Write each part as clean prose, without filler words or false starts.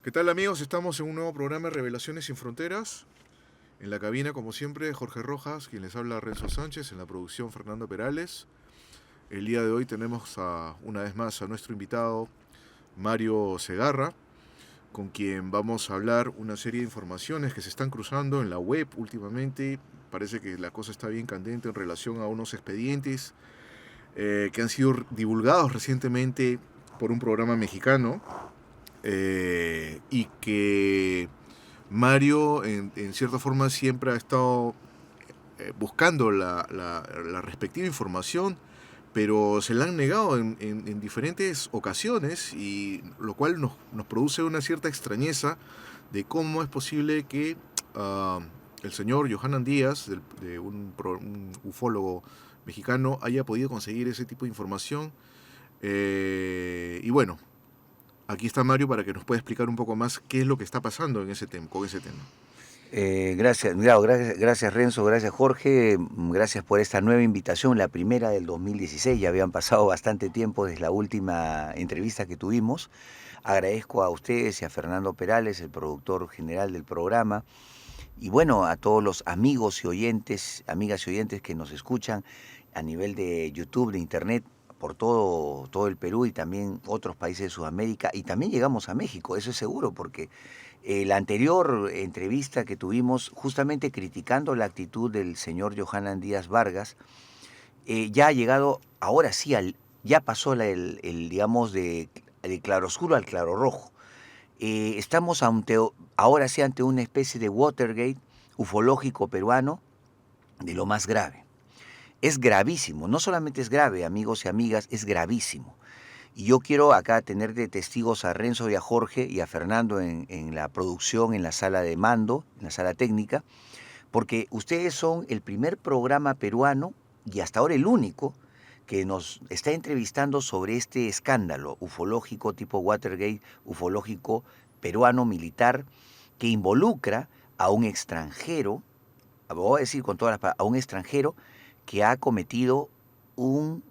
¿Qué tal amigos? Estamos en un nuevo programa de Revelaciones sin Fronteras. En la cabina, como siempre, Jorge Rojas, quien les habla Renzo Sánchez, en la producción Fernando Perales. El día de hoy tenemos una vez más a nuestro invitado Mario Segarra, con quien vamos a hablar una serie de informaciones que se están cruzando en la web últimamente. Parece que la cosa está bien candente en relación a unos expedientes que han sido divulgados recientemente por un programa mexicano y que Mario, en cierta forma, siempre ha estado buscando la respectiva información, pero se la han negado en diferentes ocasiones, y lo cual nos produce una cierta extrañeza de cómo es posible que uh, el señor Johanan Díaz, un ufólogo mexicano, haya podido conseguir ese tipo de información. Y bueno, aquí está Mario para que nos pueda explicar un poco más qué es lo que está pasando en ese con ese tema. Gracias Renzo, gracias Jorge, gracias por esta nueva invitación, la primera del 2016. Ya habían pasado bastante tiempo desde la última entrevista que tuvimos. Agradezco a ustedes y a Fernando Perales, el productor general del programa, y bueno, a todos los amigos y oyentes, amigas y oyentes que nos escuchan a nivel de YouTube, de Internet, por todo el Perú y también otros países de Sudamérica, y también llegamos a México, eso es seguro, porque la anterior entrevista que tuvimos, justamente criticando la actitud del señor Johanan Díaz Vargas, ya ha llegado, ahora sí, ya pasó digamos, de claroscuro al claro rojo. Estamos ahora sí ante una especie de Watergate ufológico peruano de lo más grave. Es gravísimo, no solamente es grave, amigos y amigas, es gravísimo. Y yo quiero acá tener de testigos a Renzo y a Jorge y a Fernando en la producción, en la sala de mando, en la sala técnica, porque ustedes son el primer programa peruano y hasta ahora el único que nos está entrevistando sobre este escándalo ufológico tipo Watergate, ufológico peruano militar, que involucra a un extranjero, voy a decir con todas las palabras, a un extranjero que ha cometido un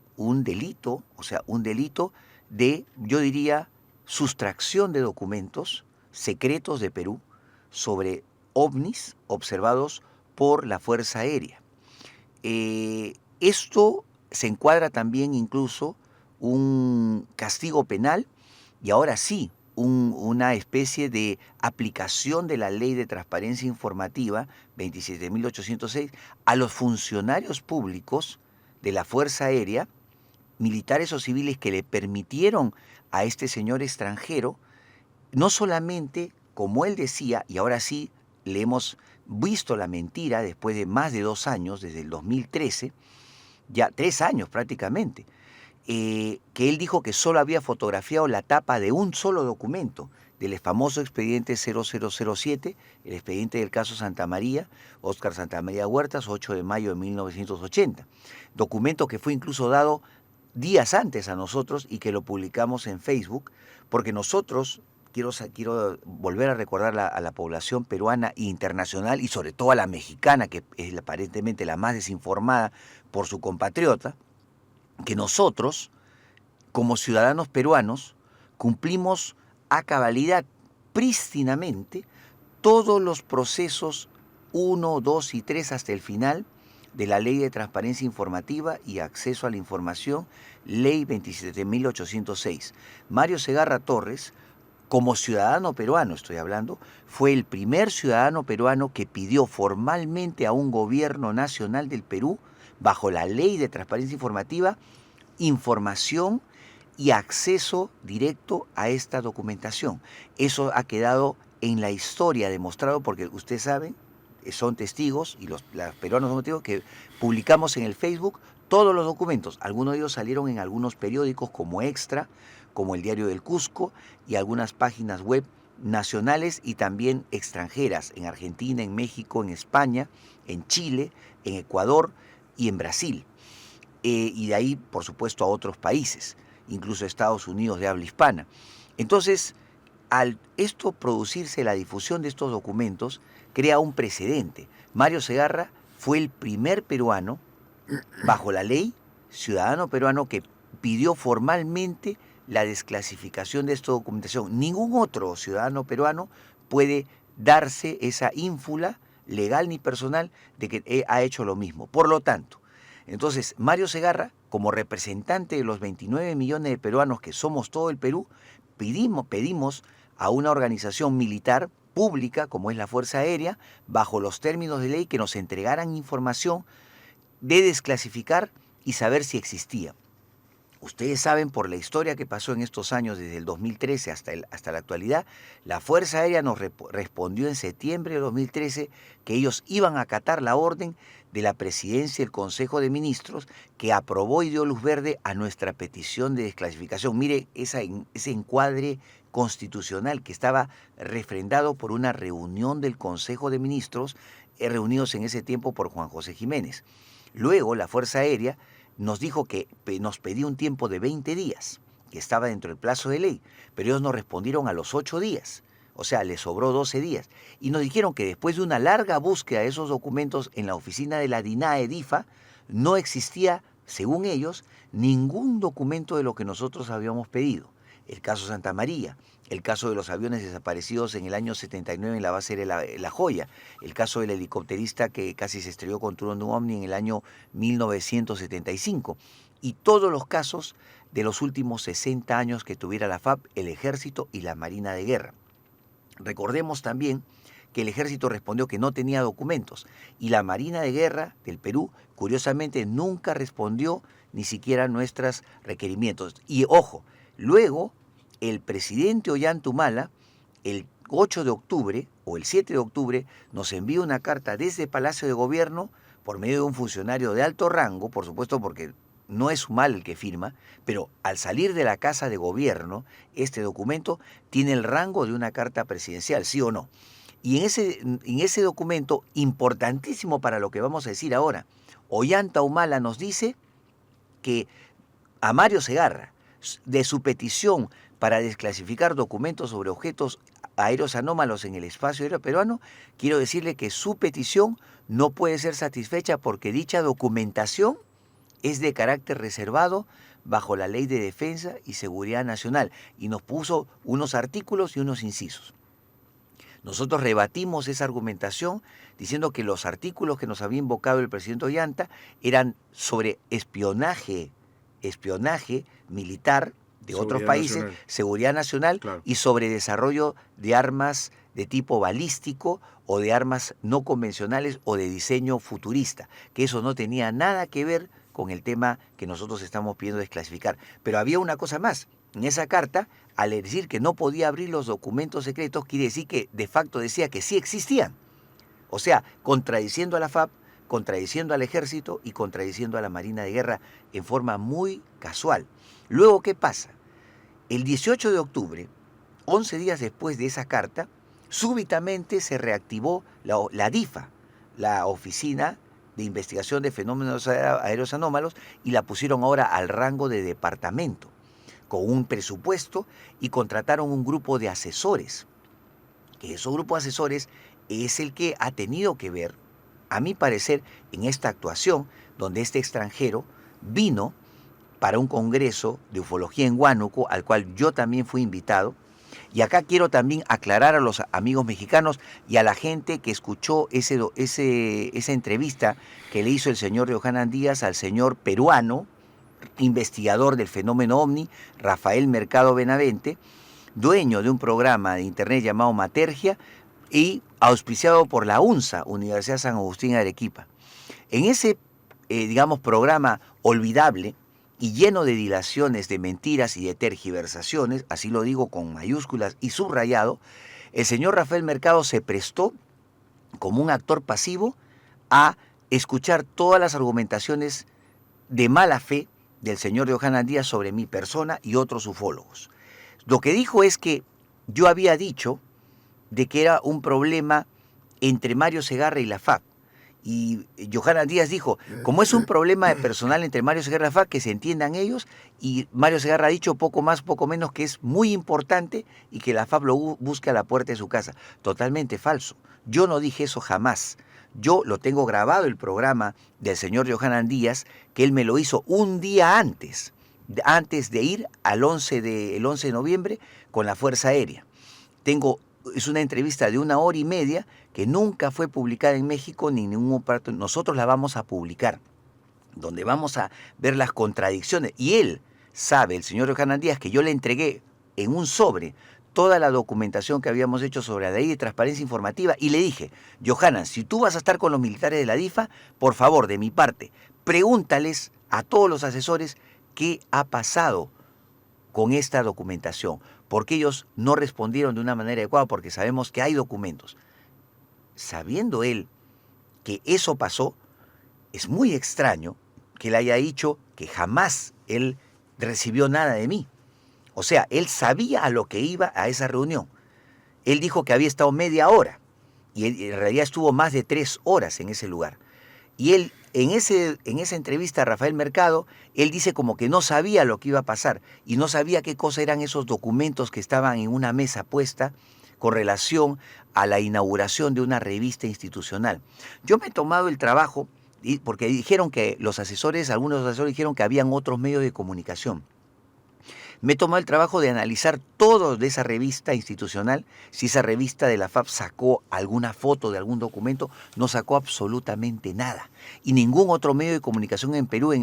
delito, o sea, un delito de, yo diría, sustracción de documentos secretos de Perú sobre ovnis observados por la Fuerza Aérea. Esto se encuadra también incluso un castigo penal y ahora sí, una especie de aplicación de la Ley de Transparencia Informativa 27.806 a los funcionarios públicos de la Fuerza Aérea, militares o civiles, que le permitieron a este señor extranjero, no solamente, como él decía, y ahora sí le hemos visto la mentira después de más de 2 años, desde el 2013, ya 3 años prácticamente, que él dijo que solo había fotografiado la tapa de un solo documento, del famoso expediente 0007, el expediente del caso Santa María, Óscar Santa María Huertas, 8 de mayo de 1980. Documento que fue incluso dado días antes a nosotros y que lo publicamos en Facebook, porque nosotros, quiero volver a recordar a la población peruana e internacional, y sobre todo a la mexicana, que es aparentemente la más desinformada por su compatriota, que nosotros, como ciudadanos peruanos, cumplimos a cabalidad, prístinamente, todos los procesos 1, 2 y 3 hasta el final de la Ley de Transparencia Informativa y Acceso a la Información, Ley 27.806. Mario Segarra Torres, como ciudadano peruano estoy hablando, fue el primer ciudadano peruano que pidió formalmente a un gobierno nacional del Perú, bajo la Ley de Transparencia Informativa, información y acceso directo a esta documentación. Eso ha quedado en la historia demostrado, porque ustedes saben, son testigos, y los peruanos son testigos, que publicamos en el Facebook todos los documentos. Algunos de ellos salieron en algunos periódicos como Extra, como el Diario del Cusco, y algunas páginas web nacionales y también extranjeras, en Argentina, en México, en España, en Chile, en Ecuador y en Brasil. Y de ahí, por supuesto, a otros países, incluso Estados Unidos de habla hispana. Entonces, al esto producirse, la difusión de estos documentos, crea un precedente. Mario Segarra fue el primer peruano, bajo la ley, ciudadano peruano, que pidió formalmente la desclasificación de esta documentación. Ningún otro ciudadano peruano puede darse esa ínfula legal ni personal de que ha hecho lo mismo. Por lo tanto, entonces Mario Segarra, como representante de los 29 millones de peruanos que somos todo el Perú, pedimos a una organización militar pública como es la Fuerza Aérea, bajo los términos de ley, que nos entregaran información de desclasificar y saber si existía. Ustedes saben por la historia que pasó en estos años, desde el 2013 hasta la actualidad, la Fuerza Aérea nos respondió en septiembre de 2013 que ellos iban a acatar la orden de la Presidencia y el Consejo de Ministros que aprobó y dio luz verde a nuestra petición de desclasificación. Mire ese encuadre constitucional que estaba refrendado por una reunión del Consejo de Ministros, reunidos en ese tiempo por Juan José Jiménez. Luego la Fuerza Aérea nos dijo que nos pedía un tiempo de 20 días, que estaba dentro del plazo de ley, pero ellos nos respondieron a los 8 días, o sea, les sobró 12 días. Y nos dijeron que después de una larga búsqueda de esos documentos en la oficina de la DINAE-DIFA, no existía, según ellos, ningún documento de lo que nosotros habíamos pedido. El caso Santa María, el caso de los aviones desaparecidos en el año 79 en la base de La Joya, el caso del helicópterista que casi se estrelló contra un ovni en el año 1975, y todos los casos de los últimos 60 años que tuviera la FAP, el Ejército y la Marina de Guerra. Recordemos también que el Ejército respondió que no tenía documentos y la Marina de Guerra del Perú, curiosamente, nunca respondió ni siquiera a nuestros requerimientos. Y ojo, luego el presidente Ollanta Humala, el 8 de octubre o el 7 de octubre, nos envía una carta desde Palacio de Gobierno por medio de un funcionario de alto rango, por supuesto porque no es Humala el que firma, pero al salir de la Casa de Gobierno, este documento tiene el rango de una carta presidencial, ¿sí o no? Y en ese documento, importantísimo para lo que vamos a decir ahora, Ollanta Humala nos dice que a Mario Segarra, de su petición para desclasificar documentos sobre objetos aéreos anómalos en el espacio aéreo peruano, quiero decirle que su petición no puede ser satisfecha porque dicha documentación es de carácter reservado bajo la Ley de Defensa y Seguridad Nacional, y nos puso unos artículos y unos incisos. Nosotros rebatimos esa argumentación diciendo que los artículos que nos había invocado el presidente Ollanta eran sobre espionaje militar de otros países, seguridad nacional, claro, y sobre desarrollo de armas de tipo balístico o de armas no convencionales o de diseño futurista, que eso no tenía nada que ver con el tema que nosotros estamos pidiendo desclasificar. Pero había una cosa más. En esa carta, al decir que no podía abrir los documentos secretos, quiere decir que de facto decía que sí existían. O sea, contradiciendo a la FAP, contradiciendo al Ejército y contradiciendo a la Marina de Guerra en forma muy casual. Luego, ¿qué pasa? El 18 de octubre, 11 días después de esa carta, súbitamente se reactivó la DIFA, la Oficina de Investigación de Fenómenos Aéreos Anómalos, y la pusieron ahora al rango de departamento, con un presupuesto, y contrataron un grupo de asesores, que ese grupo de asesores es el que ha tenido que ver, a mi parecer, en esta actuación, donde este extranjero vino para un congreso de ufología en Huánuco, al cual yo también fui invitado. Y acá quiero también aclarar a los amigos mexicanos y a la gente que escuchó esa entrevista que le hizo el señor Johanan Díaz al señor peruano, investigador del fenómeno OVNI, Rafael Mercado Benavente, dueño de un programa de internet llamado Matergia y auspiciado por la UNSA, Universidad San Agustín de Arequipa. En ese, programa olvidable y lleno de dilaciones, de mentiras y de tergiversaciones, así lo digo con mayúsculas y subrayado, el señor Rafael Mercado se prestó como un actor pasivo a escuchar todas las argumentaciones de mala fe del señor Johanan Díaz sobre mi persona y otros ufólogos. Lo que dijo es que yo había dicho de que era un problema entre Mario Segarra y la FAP. Y Johanan Díaz dijo, como es un problema de personal entre Mario Segarra y la FAP, que se entiendan ellos, y Mario Segarra ha dicho poco más, poco menos, que es muy importante y que la FAP lo busque a la puerta de su casa. Totalmente falso. Yo no dije eso jamás. Yo lo tengo grabado, el programa del señor Johanan Díaz, que él me lo hizo un día antes antes de ir al el 11 de noviembre con la Fuerza Aérea. Es una entrevista de 1 hora y media que nunca fue publicada en México ni en ningún parte. Nosotros la vamos a publicar, donde vamos a ver las contradicciones. Y él sabe, el señor Johanan Díaz, que yo le entregué en un sobre toda la documentación que habíamos hecho sobre la ley de transparencia informativa y le dije, Johanan, si tú vas a estar con los militares de la DIFA, por favor, de mi parte, pregúntales a todos los asesores qué ha pasado con esta documentación, porque ellos no respondieron de una manera adecuada, porque sabemos que hay documentos. Sabiendo él que eso pasó, es muy extraño que él haya dicho que jamás él recibió nada de mí. O sea, él sabía a lo que iba a esa reunión. Él dijo que había estado media hora y en realidad estuvo más de 3 horas en ese lugar. Y él, en esa entrevista a Rafael Mercado, él dice como que no sabía lo que iba a pasar y no sabía qué cosa eran esos documentos que estaban en una mesa puesta con relación a la inauguración de una revista institucional. Yo me he tomado el trabajo, porque dijeron que algunos asesores dijeron que habían otros medios de comunicación. Me he tomado el trabajo de analizar todo de esa revista institucional. Si esa revista de la FAP sacó alguna foto de algún documento, no sacó absolutamente nada. Y ningún otro medio de comunicación en Perú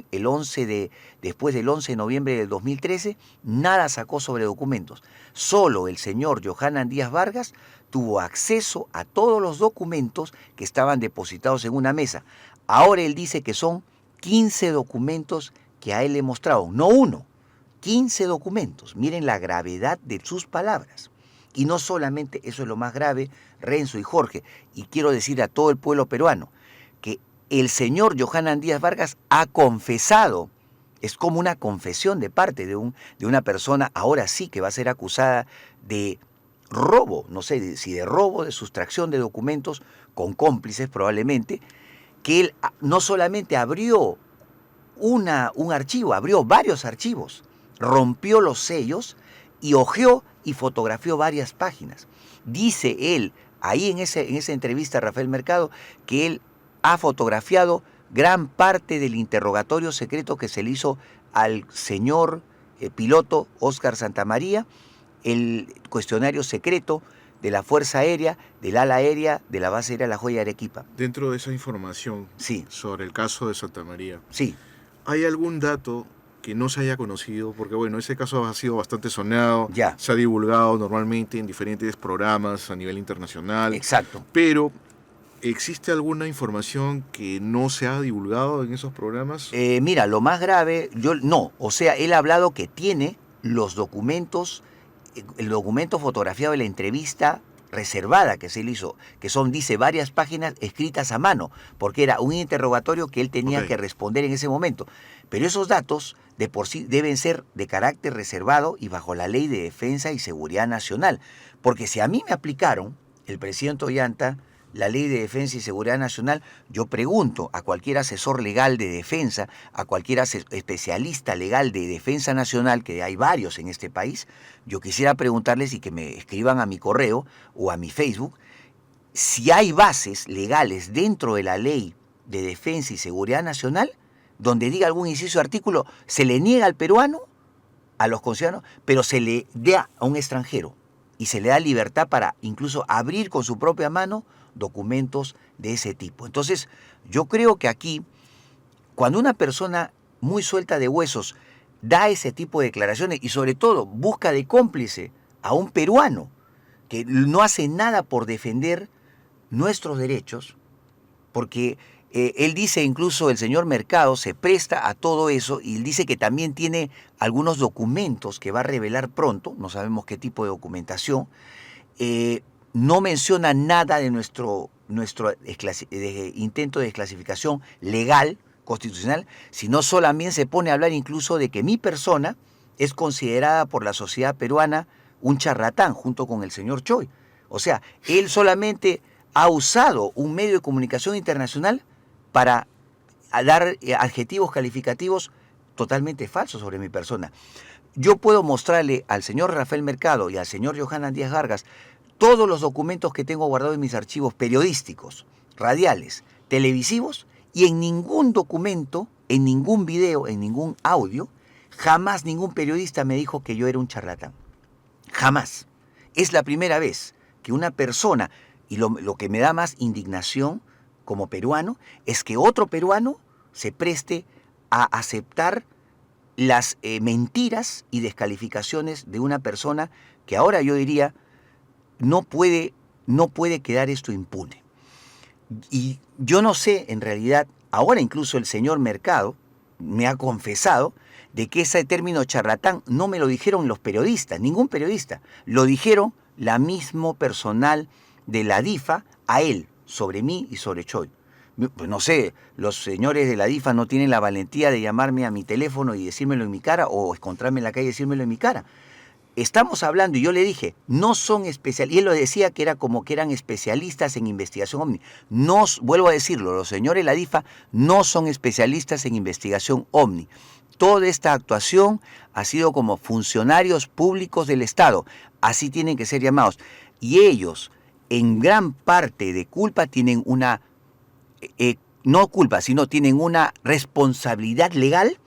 después del 11 de noviembre del 2013, nada sacó sobre documentos. Solo el señor Johanan Díaz Vargas tuvo acceso a todos los documentos que estaban depositados en una mesa. Ahora él dice que son 15 documentos que a él le he mostrado, no uno. 15 documentos. Miren la gravedad de sus palabras. Y no solamente eso es lo más grave, Renzo y Jorge, y quiero decir a todo el pueblo peruano, que el señor Johanan Díaz Vargas ha confesado, es como una confesión de parte de una persona, ahora sí que va a ser acusada de robo, no sé si de robo, de sustracción de documentos, con cómplices probablemente, que él no solamente abrió un archivo, abrió varios archivos, rompió los sellos y hojeó y fotografió varias páginas. Dice él, ahí en esa entrevista a Rafael Mercado, que él ha fotografiado gran parte del interrogatorio secreto que se le hizo al señor piloto Óscar Santamaría, el cuestionario secreto de la Fuerza Aérea, del ala aérea, de la base aérea La Joya de Arequipa. Dentro de esa información Sí. sobre el caso de Santamaría, Sí. ¿hay algún dato que no se haya conocido? Porque bueno, ese caso ha sido bastante sonado, Ya. se ha divulgado normalmente en diferentes programas a nivel internacional. Exacto. Pero, ¿existe alguna información que no se ha divulgado en esos programas? Mira, lo más grave, él ha hablado que tiene los documentos, el documento fotografiado de la entrevista reservada que se le hizo, que son, dice, varias páginas escritas a mano, porque era un interrogatorio que él tenía que responder en ese momento. Pero esos datos de por sí deben ser de carácter reservado y bajo la Ley de Defensa y Seguridad Nacional. Porque si a mí me aplicaron, el presidente Ollanta, la Ley de Defensa y Seguridad Nacional, yo pregunto a cualquier asesor legal de defensa, a cualquier especialista legal de defensa nacional, que hay varios en este país, yo quisiera preguntarles y que me escriban a mi correo o a mi Facebook, si hay bases legales dentro de la Ley de Defensa y Seguridad Nacional, donde diga algún inciso de artículo, se le niega al peruano, a los conciudadanos, pero se le da a un extranjero y se le da libertad para incluso abrir con su propia mano documentos de ese tipo. Entonces, yo creo que aquí, cuando una persona muy suelta de huesos da ese tipo de declaraciones y sobre todo busca de cómplice a un peruano que no hace nada por defender nuestros derechos, porque él dice, incluso el señor Mercado se presta a todo eso y él dice que también tiene algunos documentos que va a revelar pronto, no sabemos qué tipo de documentación, no menciona nada de nuestro intento de desclasificación legal, constitucional, sino solamente se pone a hablar incluso de que mi persona es considerada por la sociedad peruana un charlatán junto con el señor Choi. O sea, él solamente ha usado un medio de comunicación internacional para dar adjetivos calificativos totalmente falsos sobre mi persona. Yo puedo mostrarle al señor Rafael Mercado y al señor Johanan Díaz Vargas todos los documentos que tengo guardados en mis archivos periodísticos, radiales, televisivos, y en ningún documento, en ningún video, en ningún audio, Jamás ningún periodista me dijo que yo era un charlatán. Jamás. Es la primera vez que una persona, y lo que me da más indignación como peruano, es que otro peruano se preste a aceptar las mentiras y descalificaciones de una persona que ahora yo diría no puede quedar esto impune. Y yo no sé, en realidad, ahora incluso el señor Mercado me ha confesado de que ese término charlatán no me lo dijeron los periodistas, ningún periodista, lo dijeron la mismo personal de la DIFA a él, sobre mí y sobre Choi. Pues no sé, los señores de la DIFA no tienen la valentía de llamarme a mi teléfono y decírmelo en mi cara, o encontrarme en la calle y decírmelo en mi cara. Estamos hablando, y yo le dije, no son especialistas, y él lo decía que era como que eran especialistas en investigación OVNI. No, vuelvo a decirlo, los señores de la DIFA no son especialistas en investigación OVNI. Toda esta actuación ha sido como funcionarios públicos del Estado, así tienen que ser llamados. Y ellos, en gran parte de culpa, tienen una, no culpa, sino tienen una responsabilidad legal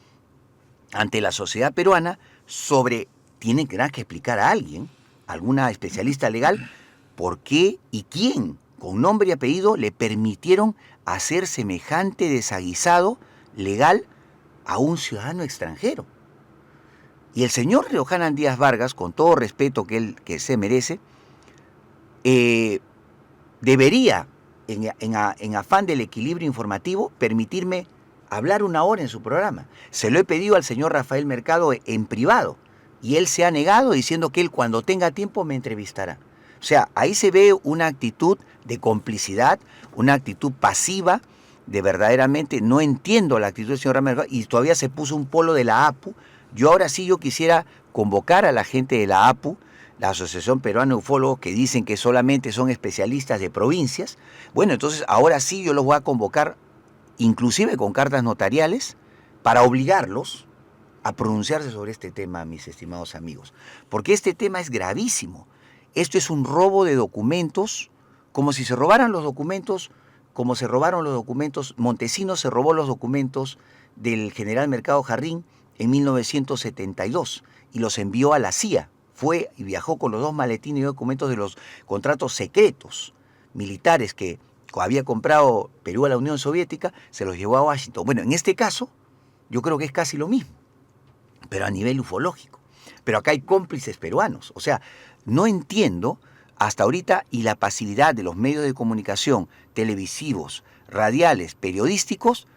ante la sociedad peruana sobre, tienen que explicar a alguien, alguna especialista legal, por qué y quién, con nombre y apellido, le permitieron hacer semejante desaguisado legal a un ciudadano extranjero. Y el señor Johanan Díaz Vargas, con todo respeto que se merece, debería, en afán del equilibrio informativo, permitirme hablar 1 hora en su programa. Se lo he pedido al señor Rafael Mercado en privado, y él se ha negado diciendo que él cuando tenga tiempo me entrevistará. O sea, ahí se ve una actitud de complicidad, una actitud pasiva, de verdaderamente no entiendo la actitud del señor Rafael Mercado, y todavía se puso un polo de la APU. Yo quisiera convocar a la gente de la APU, la Asociación Peruana de Ufólogos, que dicen que solamente son especialistas de provincias. Bueno, entonces ahora sí yo los voy a convocar, inclusive con cartas notariales, para obligarlos a pronunciarse sobre este tema, mis estimados amigos. Porque este tema es gravísimo. Esto es un robo de documentos, como si se robaran los documentos, como se robaron los documentos. Montesinos se robó los documentos del general Mercado Jarrín en 1972 y los envió a la CIA. Fue y viajó con los 2 maletines y documentos de los contratos secretos militares que había comprado Perú a la Unión Soviética, se los llevó a Washington. Bueno, en este caso, yo creo que es casi lo mismo, pero a nivel ufológico. Pero acá hay cómplices peruanos. O sea, no entiendo hasta ahorita, y la pasividad de los medios de comunicación, televisivos, radiales, periodísticos,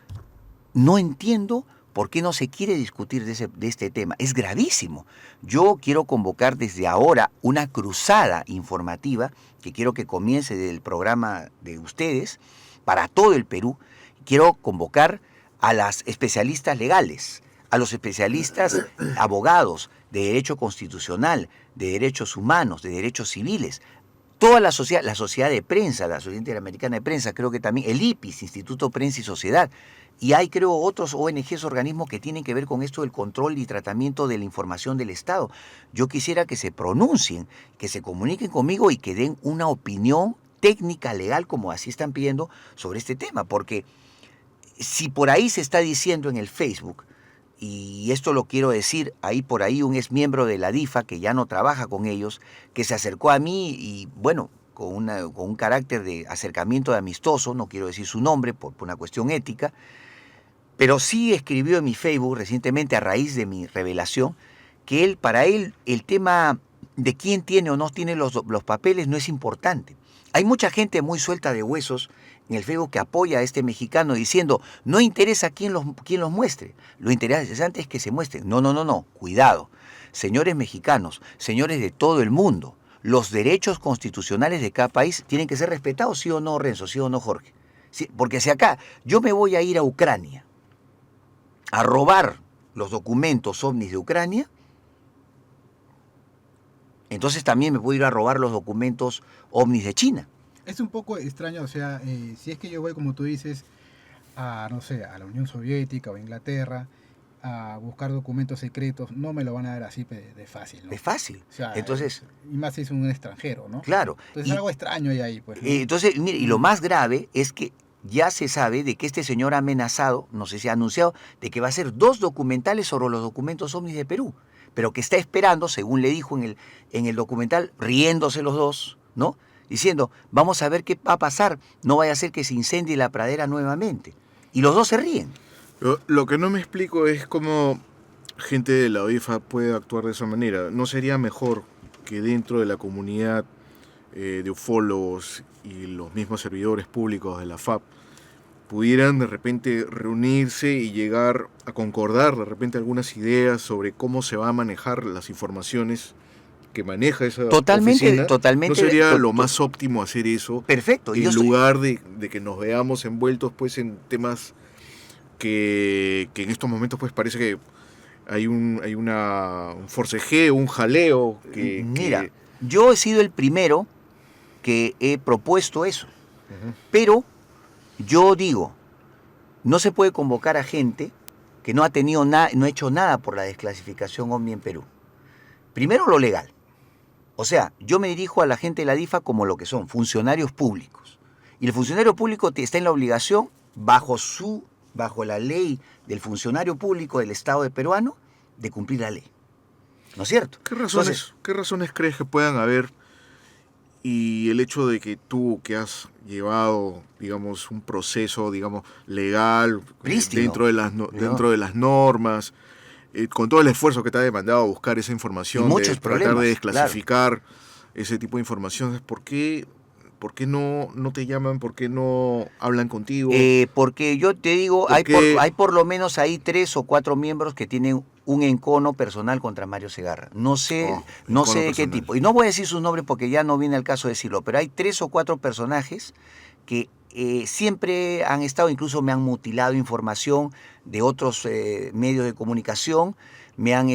no entiendo por qué no se quiere discutir de este tema. Es gravísimo. Yo quiero convocar desde ahora una cruzada informativa que quiero que comience desde el programa de ustedes para todo el Perú. Quiero convocar a las especialistas legales, a los especialistas abogados de derecho constitucional, de derechos humanos, de derechos civiles, toda la sociedad de prensa, la Sociedad Interamericana de Prensa, creo que también el IPIS, Instituto Prensa y Sociedad, y hay creo otros ONGs, organismos que tienen que ver con esto del control y tratamiento de la información del Estado. Yo quisiera que se pronuncien, que se comuniquen conmigo y que den una opinión técnica, legal, como así están pidiendo, sobre este tema, porque si por ahí se está diciendo en el Facebook, y esto lo quiero decir, ahí por ahí un ex miembro de la DIFA, que ya no trabaja con ellos, que se acercó a mí y bueno, con un carácter de acercamiento de amistoso, no quiero decir su nombre por una cuestión ética, pero sí escribió en mi Facebook recientemente a raíz de mi revelación, que para él el tema de quién tiene o no tiene los papeles no es importante. Hay mucha gente muy suelta de huesos en el Facebook que apoya a este mexicano diciendo, no interesa quién los muestre, lo interesante es que se muestren. No, cuidado. Señores mexicanos, señores de todo el mundo, los derechos constitucionales de cada país tienen que ser respetados, ¿sí o no, Renzo? ¿Sí o no, Jorge? Sí, porque si acá yo me voy a ir a Ucrania a robar los documentos ovnis de Ucrania, entonces también me puedo ir a robar los documentos ovnis de China. Es un poco extraño, o sea, si es que yo voy, como tú dices, a, no sé, a la Unión Soviética o Inglaterra, a buscar documentos secretos, no me lo van a dar así de fácil, ¿no? Es fácil. O sea, entonces, y más si es un extranjero, ¿no? claro. Entonces es algo extraño ahí, pues, ¿no? Entonces, mire, y lo más grave es que ya se sabe de que este señor ha amenazado, no sé si ha anunciado, de que va a hacer 2 documentales sobre los documentos ovnis de Perú, pero que está esperando, según le dijo en el documental, riéndose los dos, ¿no? Diciendo, vamos a ver qué va a pasar, no vaya a ser que se incendie la pradera nuevamente. Y los dos se ríen. Lo que no me explico es cómo gente de la OIFA puede actuar de esa manera. ¿No sería mejor que dentro de la comunidad de ufólogos y los mismos servidores públicos de la FAP pudieran de repente reunirse y llegar a concordar de repente algunas ideas sobre cómo se va a manejar las informaciones que maneja esa oficina? Totalmente. ¿No sería lo más óptimo hacer eso? Perfecto. En lugar de que nos veamos envueltos pues en temas que en estos momentos pues parece que hay un forcejeo, un jaleo Mira, yo he sido el primero que he propuesto eso. Pero yo digo, no se puede convocar a gente que no ha tenido no ha hecho nada por la desclasificación OVNI en Perú. Primero lo legal. O sea, yo me dirijo a la gente de la DIFA como lo que son, funcionarios públicos. Y el funcionario público está en la obligación, bajo la ley del funcionario público del Estado de peruano, de cumplir la ley. ¿No es cierto? ¿Qué razones crees que puedan haber? Y el hecho de que tú, que has llevado, digamos, un proceso, digamos, legal, dentro de las normas, con todo el esfuerzo que te ha demandado buscar esa información, de tratar de desclasificar ese tipo de información, ¿por qué no te llaman? ¿Por qué no hablan contigo? Porque yo te digo, hay por lo menos ahí 3 o 4 miembros que tienen un encono personal contra Mario Segarra. No sé de qué tipo. Y no voy a decir sus nombres porque ya no viene el caso de decirlo, pero hay 3 o 4 personajes que siempre han estado, incluso me han mutilado información de otros medios de comunicación, me han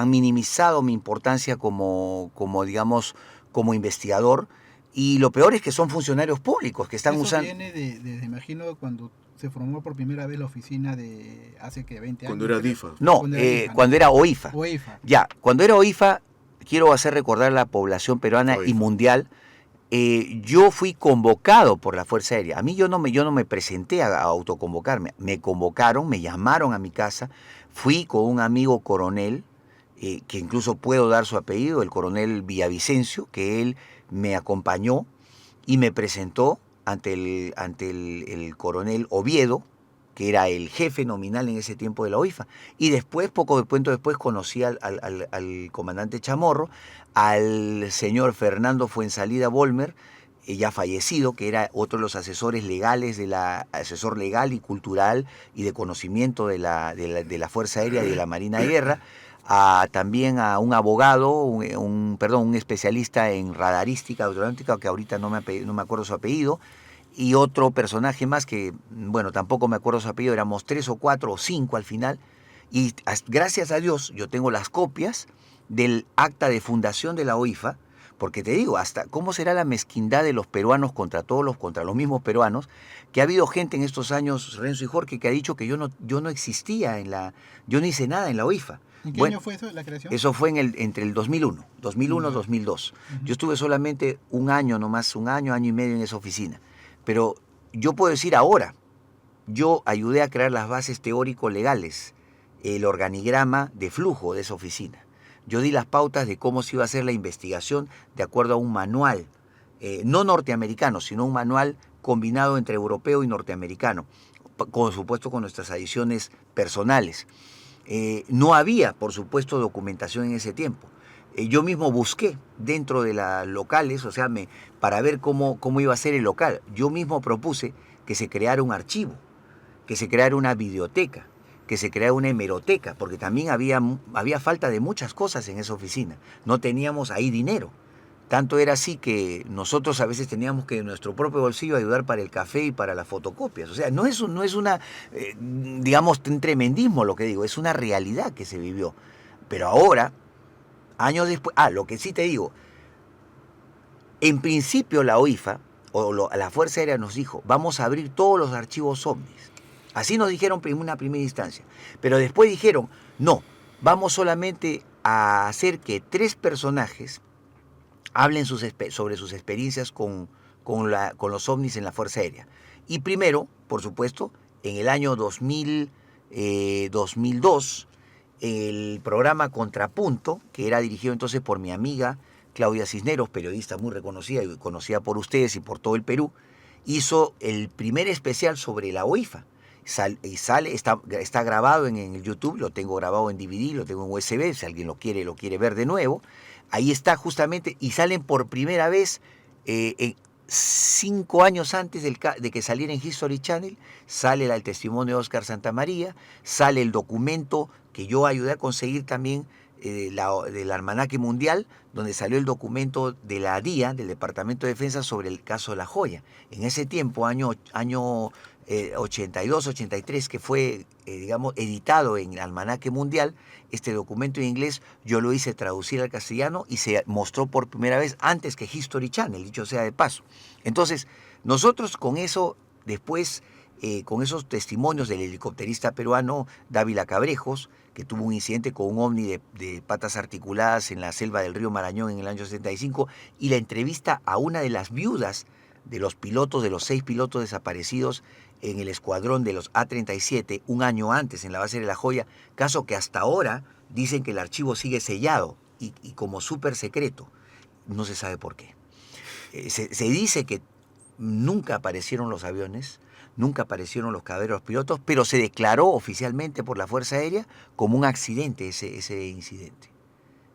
minimizado mi importancia como investigador. Y lo peor es que son funcionarios públicos que están usando... Eso viene desde, imagino, cuando se formó por primera vez la oficina de hace que 20 años. Cuando era DIFA. No, cuando era OIFA. Ya, cuando era OIFA, quiero hacer recordar a la población peruana y mundial, yo fui convocado por la Fuerza Aérea. A mí yo no me presenté a autoconvocarme. Me convocaron, me llamaron a mi casa, fui con un amigo coronel, que incluso puedo dar su apellido, el coronel Villavicencio, que él me acompañó y me presentó ante el coronel Oviedo, que era el jefe nominal en ese tiempo de la OIFA. Y después, poco después, conocí al comandante Chamorro, al señor Fernando Fuensalida Volmer, ya fallecido, que era otro de los asesores legales, asesor legal y cultural y de conocimiento de la Fuerza Aérea y de la Marina de Guerra, también a un abogado, un especialista en radarística aeronáutica, que ahorita no me acuerdo su apellido, y otro personaje más que, bueno, tampoco me acuerdo su apellido, éramos 3 o 4 o 5 al final, y gracias a Dios yo tengo las copias del acta de fundación de la OIFA, porque te digo, hasta cómo será la mezquindad de los peruanos contra los mismos peruanos, que ha habido gente en estos años, Renzo y Jorge, que ha dicho que yo no existía yo no hice nada en la OIFA. ¿En qué año fue eso, la creación? Eso fue entre el 2001 2002. Yo estuve solamente un año y medio en esa oficina. Pero yo puedo decir ahora, yo ayudé a crear las bases teórico-legales, el organigrama de flujo de esa oficina. Yo di las pautas de cómo se iba a hacer la investigación de acuerdo a un manual, no norteamericano, sino un manual combinado entre europeo y norteamericano, por supuesto con nuestras adiciones personales. No había, por supuesto, documentación en ese tiempo. Yo mismo busqué dentro de las locales, o sea, para ver cómo iba a ser el local. Yo mismo propuse que se creara un archivo, que se creara una biblioteca, que se creara una hemeroteca, porque también había falta de muchas cosas en esa oficina. No teníamos ahí dinero. Tanto era así que nosotros a veces teníamos que de nuestro propio bolsillo ayudar para el café y para las fotocopias. O sea, no es una, digamos, un tremendismo lo que digo, es una realidad que se vivió. Pero ahora, años después, lo que sí te digo, en principio la OIFA, la Fuerza Aérea nos dijo, vamos a abrir todos los archivos ovnis. Así nos dijeron en una primera instancia. Pero después dijeron, no, vamos solamente a hacer que 3 personajes hablen sobre sus experiencias con con los ovnis en la Fuerza Aérea. Y primero, por supuesto, en el año 2002, el programa Contrapunto, que era dirigido entonces por mi amiga Claudia Cisneros, periodista muy reconocida y conocida por ustedes y por todo el Perú, hizo el primer especial sobre la OIFA. Está grabado en el YouTube, lo tengo grabado en DVD, lo tengo en USB, si alguien lo quiere ver de nuevo. Ahí está justamente, y salen por primera vez 5 años antes de que saliera en History Channel, sale el testimonio de Óscar Santamaría, sale el documento que yo ayudé a conseguir también del Almanaque Mundial, donde salió el documento de la DIA, del Departamento de Defensa, sobre el caso de La Joya. En ese tiempo, año 82, 83, que fue, editado en el Almanaque Mundial, este documento en inglés yo lo hice traducir al castellano y se mostró por primera vez antes que History Channel, dicho sea de paso. Entonces, nosotros con eso, después, con esos testimonios del helicópterista peruano Dávila Cabrejos, que tuvo un incidente con un ovni de patas articuladas en la selva del río Marañón en el año 75, y la entrevista a una de las viudas de los 6 pilotos desaparecidos en el escuadrón de los A-37 un año antes en la base de La Joya, caso que hasta ahora dicen que el archivo sigue sellado y como súper secreto. No se sabe por qué. Se dice que nunca aparecieron los aviones, nunca aparecieron los cadáveres de los pilotos, pero se declaró oficialmente por la Fuerza Aérea como un accidente ese incidente.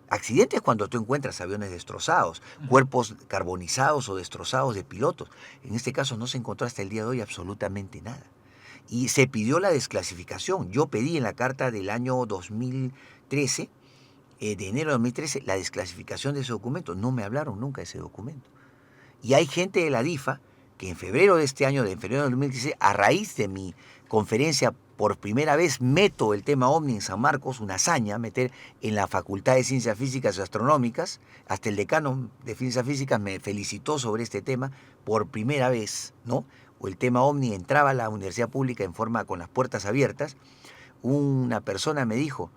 Accidente es cuando tú encuentras aviones destrozados, cuerpos carbonizados o destrozados de pilotos. En este caso no se encontró hasta el día de hoy absolutamente nada. Y se pidió la desclasificación. Yo pedí en la carta del año 2013, de enero de 2013, la desclasificación de ese documento. No me hablaron nunca de ese documento. Y hay gente de la DIFA que en febrero de este año, en febrero de 2016, a raíz de mi conferencia, por primera vez meto el tema OVNI en San Marcos, una hazaña, meter en la Facultad de Ciencias Físicas y Astronómicas. Hasta el decano de Ciencias Físicas me felicitó sobre este tema por primera vez, ¿no? O el tema OVNI entraba a la universidad pública en forma con las puertas abiertas. Una persona me dijo,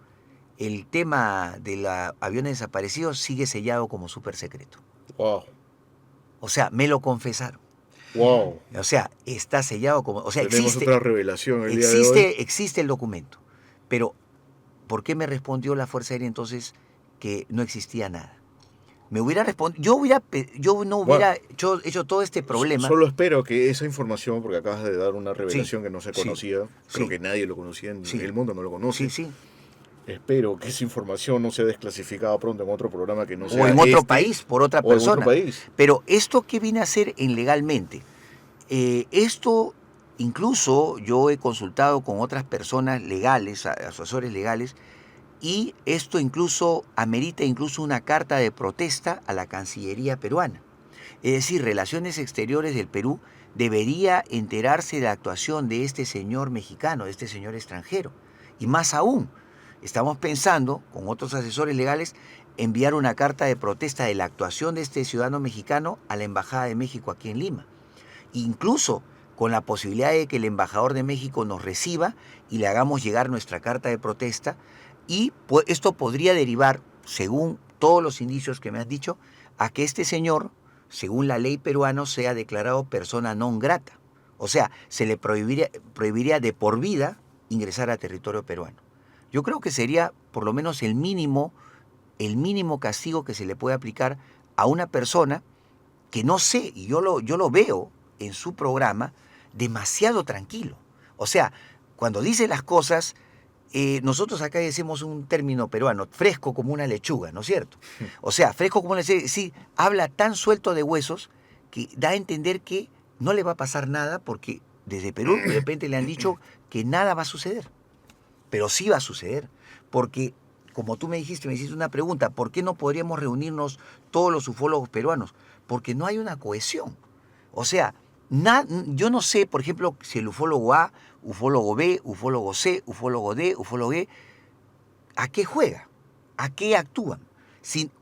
el tema de los aviones desaparecidos sigue sellado como súper secreto. Wow. O sea, me lo confesaron. Wow. O sea, está sellado como... O sea, tenemos otra revelación el día de hoy. Existe el documento. Pero, ¿por qué me respondió la Fuerza Aérea entonces que no existía nada? Me hubiera respondido... Yo no hubiera hecho todo este problema. Solo espero que esa información, porque acabas de dar una revelación que no se conocía, creo sí. que nadie lo conocía, en el mundo no lo conoce. Sí. Espero que esa información no sea desclasificada pronto en otro programa que no sea o en otro país, por otra persona. En otro país. Pero esto que viene a hacer en legalmente, esto incluso yo he consultado con otras personas legales, asesores legales, y esto incluso amerita una carta de protesta a la Cancillería peruana. Es decir, Relaciones Exteriores del Perú debería enterarse de la actuación de este señor mexicano, de este señor extranjero. Y más aún, estamos pensando, con otros asesores legales, enviar una carta de protesta de la actuación de este ciudadano mexicano a la Embajada de México aquí en Lima. Incluso con la posibilidad de que el embajador de México nos reciba y le hagamos llegar nuestra carta de protesta. Y esto podría derivar, según todos los indicios que me has dicho, a que este señor, según la ley peruana, sea declarado persona non grata. O sea, se le prohibiría de por vida ingresar a territorio peruano. Yo creo que sería por lo menos el mínimo castigo que se le puede aplicar a una persona que no sé, y yo lo veo en su programa, demasiado tranquilo. O sea, cuando dice las cosas, nosotros acá decimos un término peruano, fresco como una lechuga, ¿no es cierto? O sea, fresco como una lechuga, sí, habla tan suelto de huesos que da a entender que no le va a pasar nada porque desde Perú de repente le han dicho que nada va a suceder. Pero sí va a suceder, porque como tú me hiciste una pregunta, ¿por qué no podríamos reunirnos todos los ufólogos peruanos? Porque no hay una cohesión. O sea, yo no sé, por ejemplo, si el ufólogo A, ufólogo B, ufólogo C, ufólogo D, ufólogo E, ¿a qué juega? ¿A qué actúan?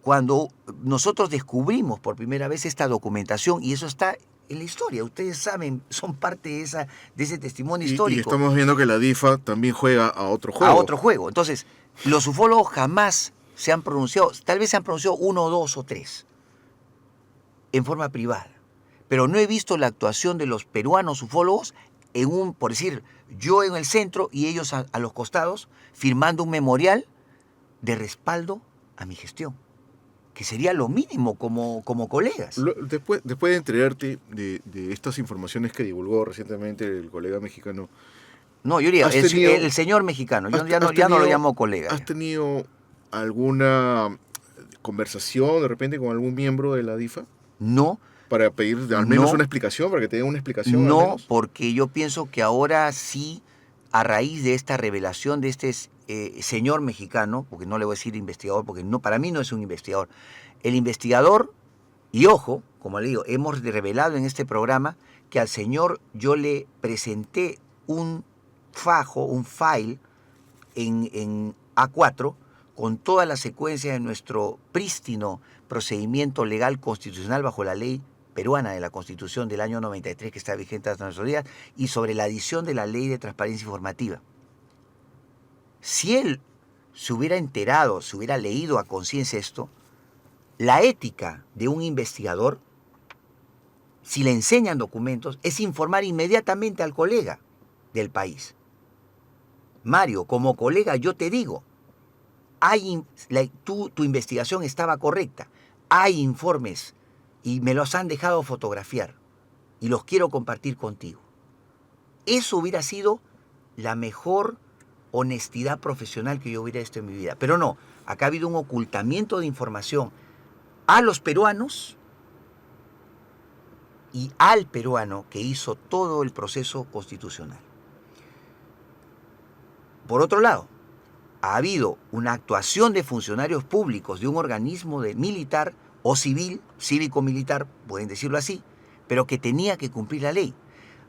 Cuando nosotros descubrimos por primera vez esta documentación, y eso está en la historia, ustedes saben, son parte de ese testimonio histórico. Y estamos viendo que la DIFA también juega a otro juego. A otro juego. Entonces, los ufólogos jamás se han pronunciado, tal vez se han pronunciado 1, 2 o 3, en forma privada. pero no he visto la actuación de los peruanos ufólogos por decir, yo en el centro y ellos a los costados, firmando un memorial de respaldo a mi gestión, que sería lo mínimo como colegas. Después de enterarte de estas informaciones que divulgó recientemente el colega mexicano, No, yo diría, ¿has tenido- el señor mexicano, yo has- ya no, has ya no lo tenido- llamo colega. ¿has ya. tenido alguna conversación de repente con algún miembro de la DIFA No, para pedir al menos No. una explicación, para que te den una explicación? Al no, menos? porque yo pienso que ahora sí, a raíz de esta revelación de este señor mexicano, porque no le voy a decir investigador, porque no, para mí no es un investigador, el investigador, y ojo, como le digo, hemos revelado en este programa que al señor yo le presenté un fajo, un file en A4 con toda la secuencia de nuestro prístino procedimiento legal constitucional bajo la ley peruana de la Constitución del año 93 que está vigente hasta nuestros días y sobre la adición de la ley de transparencia informativa. Si él se hubiera enterado, se hubiera leído a conciencia esto, la ética de un investigador, si le enseñan documentos, es informar inmediatamente al colega del país. Mario, como colega yo te digo, tu investigación estaba correcta, hay informes y me los han dejado fotografiar y los quiero compartir contigo. Eso hubiera sido la mejor honestidad profesional que yo hubiera visto en mi vida. Pero no, acá ha habido un ocultamiento de información a los peruanos y al peruano que hizo todo el proceso constitucional. Por otro lado, ha habido una actuación de funcionarios públicos de un organismo militar o civil, cívico-militar, pueden decirlo así, pero que tenía que cumplir la ley.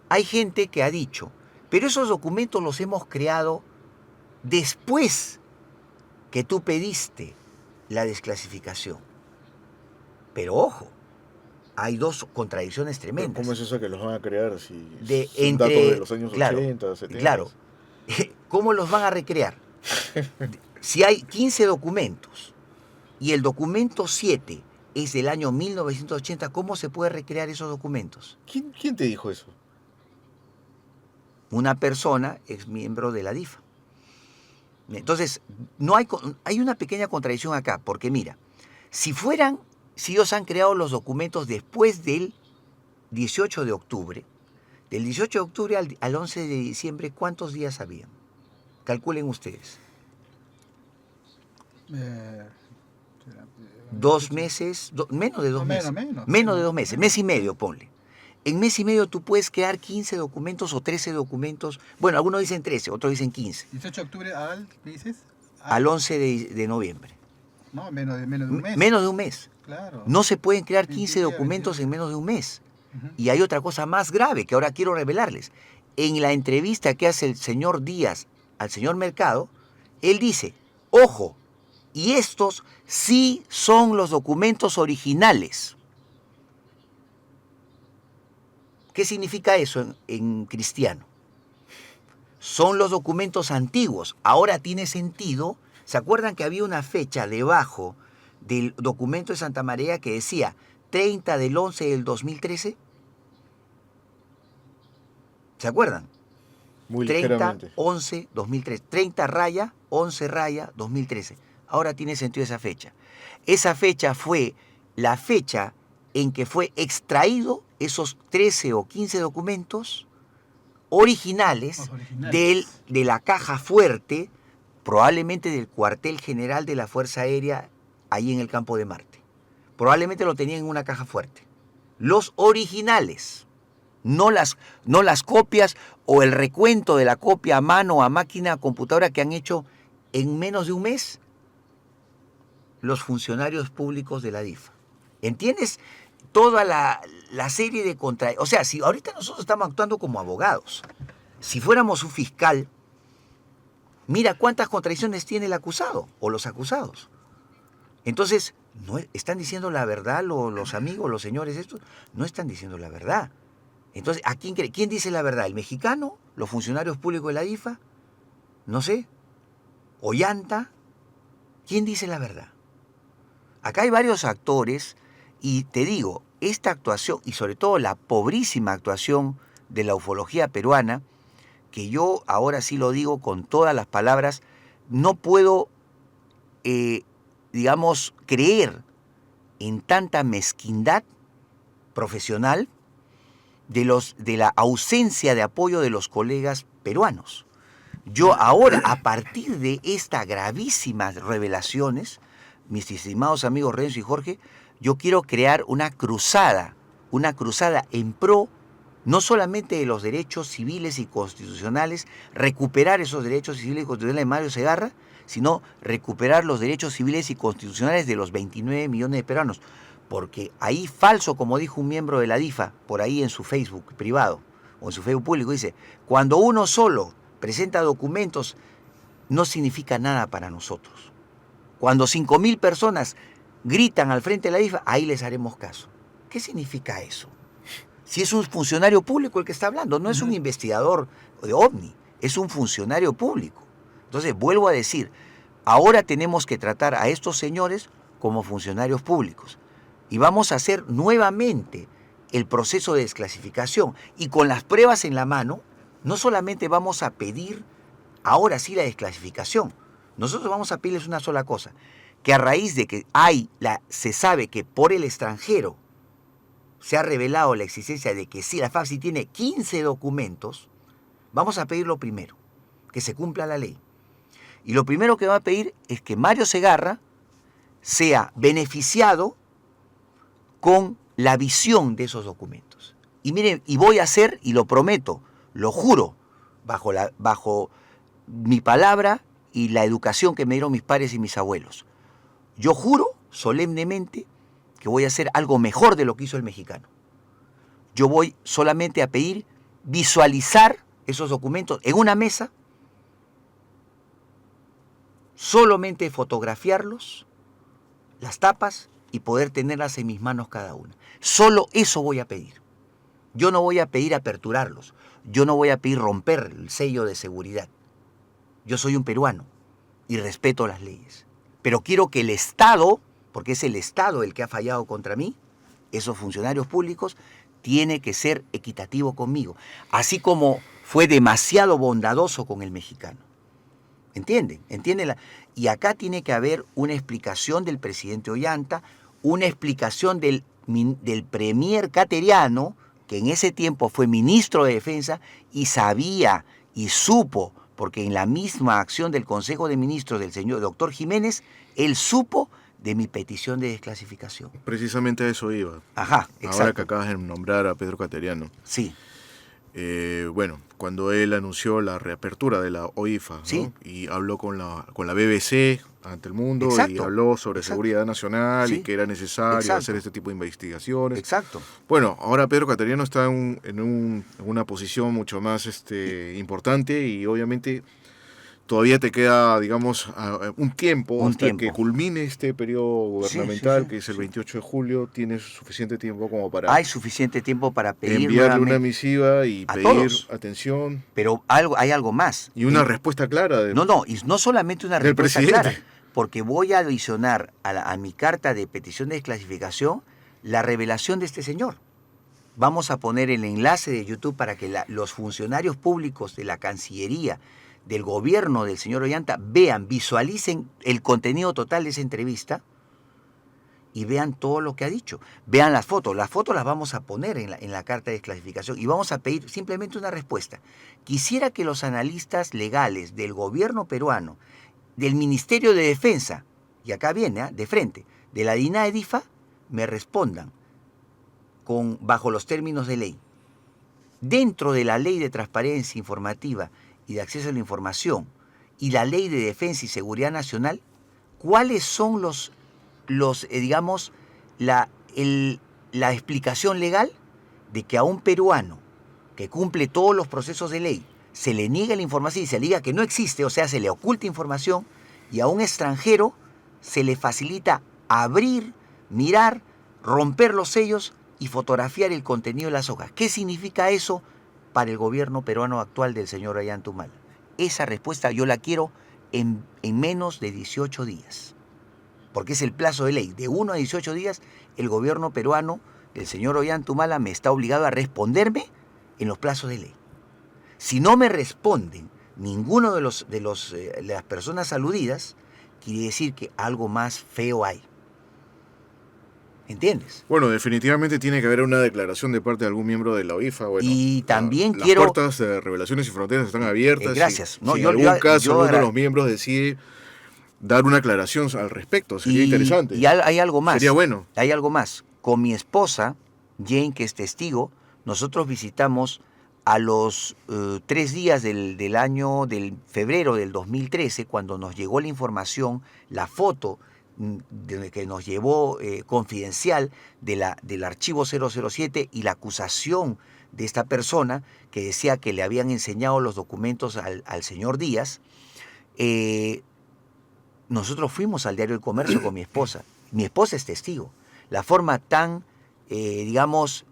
Hay gente que ha dicho, pero esos documentos los hemos creado después que tú pediste la desclasificación. Pero ojo, hay dos contradicciones tremendas. ¿Cómo es eso que los van a crear si De son entre- datos de los años claro, 80, 70? Claro. ¿Cómo los van a recrear? Si hay 15 documentos y el documento 7 es del año 1980, ¿cómo se puede recrear esos documentos? ¿Quién te dijo eso? Una persona ex miembro de la DIFA. Entonces, hay una pequeña contradicción acá, porque mira, si ellos han creado los documentos después del 18 de octubre, del 18 de octubre al 11 de diciembre, ¿cuántos días habían? Calculen ustedes. 2 meses, menos de 2 No, meses. menos. Menos de 2 meses, mes y medio, ponle. En mes y medio tú puedes crear 15 documentos o 13 documentos. Bueno, algunos dicen 13, otros dicen 15. 18 de octubre ¿qué dices? Al 11 de noviembre. No, menos de un mes. Menos de un mes. Claro. No se pueden crear 15 22, documentos en menos de un mes. Ujú. Y hay otra cosa más grave que ahora quiero revelarles. En la entrevista que hace el señor Díaz al señor Mercado, él dice, ojo, y estos sí son los documentos originales. ¿Qué significa eso en cristiano? Son los documentos antiguos. Ahora tiene sentido. ¿Se acuerdan que había una fecha debajo del documento de Santa María que decía 30 del 11 del 2013? ¿Se acuerdan? Muy 30, ligeramente. 11, 2013. 30 raya, 11 raya, 2013. Ahora tiene sentido esa fecha. Esa fecha fue la fecha en que fue extraído esos 13 o 15 documentos originales, Los originales. de la caja fuerte, probablemente del cuartel general de la Fuerza Aérea ahí en el campo de Marte. Probablemente lo tenían en una caja fuerte. Los originales, no las copias o el recuento de la copia a mano, a máquina, a computadora que han hecho en menos de un mes los funcionarios públicos de la DIFA. ¿Entiendes? Toda la serie de contradicciones. O sea, si ahorita nosotros estamos actuando como abogados, si fuéramos un fiscal, mira cuántas contradicciones tiene el acusado o los acusados. Entonces, no están diciendo la verdad los amigos, los señores estos, no están diciendo la verdad. Entonces, ¿a quién cree? ¿Quién dice la verdad? ¿El mexicano? ¿Los funcionarios públicos de la DIFA? No sé. ¿Ollanta? ¿Quién dice la verdad? Acá hay varios actores y te digo, esta actuación, y sobre todo la pobrísima actuación de la ufología peruana, que yo ahora sí lo digo con todas las palabras, no puedo, digamos, creer en tanta mezquindad profesional de la ausencia de apoyo de los colegas peruanos. Yo ahora, a partir de estas gravísimas revelaciones, mis estimados amigos Renzo y Jorge, yo quiero crear una cruzada en pro no solamente de los derechos civiles y constitucionales, recuperar esos derechos civiles y constitucionales de Mario Segarra, sino recuperar los derechos civiles y constitucionales de los 29 millones de peruanos. Porque ahí falso, como dijo un miembro de la DIFA, por ahí en su Facebook privado o en su Facebook público, dice, cuando uno solo presenta documentos, no significa nada para nosotros. Cuando 5.000 personas gritan al frente de la DIFA, ahí les haremos caso. ¿Qué significa eso? Si es un funcionario público el que está hablando, no es un investigador de OVNI, es un funcionario público. Entonces, vuelvo a decir, ahora tenemos que tratar a estos señores como funcionarios públicos. Y vamos a hacer nuevamente el proceso de desclasificación. Y con las pruebas en la mano, no solamente vamos a pedir ahora sí la desclasificación, nosotros vamos a pedirles una sola cosa, que a raíz de que se sabe que por el extranjero se ha revelado la existencia de que sí, la FACSI tiene 15 documentos, vamos a pedir lo primero, que se cumpla la ley. Y lo primero que va a pedir es que Mario Segarra sea beneficiado con la visión de esos documentos. Y miren, y voy a hacer, y lo prometo, lo juro, bajo mi palabra y la educación que me dieron mis padres y mis abuelos. Yo juro solemnemente que voy a hacer algo mejor de lo que hizo el mexicano. Yo voy solamente a pedir visualizar esos documentos en una mesa, solamente fotografiarlos, las tapas, y poder tenerlas en mis manos cada una. Solo eso voy a pedir. Yo no voy a pedir aperturarlos. Yo no voy a pedir romper el sello de seguridad. Yo soy un peruano y respeto las leyes. Pero quiero que el Estado, porque es el Estado el que ha fallado contra mí, esos funcionarios públicos, tiene que ser equitativo conmigo. Así como fue demasiado bondadoso con el mexicano. ¿Entienden? Y acá tiene que haber una explicación del presidente Ollanta, una explicación del premier Cateriano, que en ese tiempo fue ministro de Defensa y sabía y supo, porque en la misma acción del Consejo de Ministros del señor doctor Jiménez, él supo de mi petición de desclasificación. Precisamente a eso iba. Ajá, exacto. Ahora que acabas de nombrar a Pedro Cateriano. Sí. Bueno, cuando él anunció la reapertura de la OIFA, ¿no? Sí. Y habló con la BBC ante el mundo, Exacto. y habló sobre seguridad nacional, Sí. y que era necesario Exacto. hacer este tipo de investigaciones. Exacto. Bueno, ahora Pedro Cateriano está en una posición mucho más importante, y obviamente todavía te queda, digamos, un tiempo hasta que culmine este periodo gubernamental, que es el 28 de julio. Tienes suficiente tiempo como para Hay suficiente tiempo para pedir enviarle nuevamente una misiva y a pedir todos. atención Pero hay algo más. y una respuesta clara Y no solamente una del respuesta presidente. clara, porque voy a adicionar a mi carta de petición de desclasificación la revelación de este señor. Vamos a poner el enlace de YouTube para que los funcionarios públicos de la Cancillería, del gobierno del señor Ollanta, visualicen el contenido total de esa entrevista y vean todo lo que ha dicho. Vean las fotos las vamos a poner en la carta de desclasificación y vamos a pedir simplemente una respuesta. Quisiera que los analistas legales del gobierno peruano, del Ministerio de Defensa, y acá viene, de frente, de la DINAE-DIFA, me respondan bajo los términos de ley. Dentro de la Ley de Transparencia Informativa y de Acceso a la Información y la Ley de Defensa y Seguridad Nacional, ¿cuáles son digamos, la explicación legal de que a un peruano que cumple todos los procesos de ley se le niega la información y se le diga que no existe, o sea, se le oculta información, y a un extranjero se le facilita abrir, mirar, romper los sellos y fotografiar el contenido de las hojas? ¿Qué significa eso para el gobierno peruano actual del señor Ollanta Humala? Esa respuesta yo la quiero en menos de 18 días. Porque es el plazo de ley. De 1 a 18 días, el gobierno peruano el señor Ollantumala me está obligado a responderme en los plazos de ley. Si no me responden ninguno de las personas aludidas, quiere decir que algo más feo hay. ¿Entiendes? Bueno, definitivamente tiene que haber una declaración de parte de algún miembro de la OIFA. Bueno, Y también las quiero... puertas de Revelaciones y Fronteras están abiertas. gracias. Si No, en yo- algún yo- caso yo alguno de agra- los miembros decide dar una aclaración al respecto, sería interesante. Y hay algo más. Sería bueno. Hay algo más. Con mi esposa, Jane, que es testigo, nosotros visitamos a los 3 días del año, del febrero del 2013, cuando nos llegó la información, la foto que nos llevó confidencial del archivo 007 y la acusación de esta persona que decía que le habían enseñado los documentos al señor Díaz. Nosotros fuimos al diario El Comercio con mi esposa. Mi esposa es testigo. La forma tan, digamos,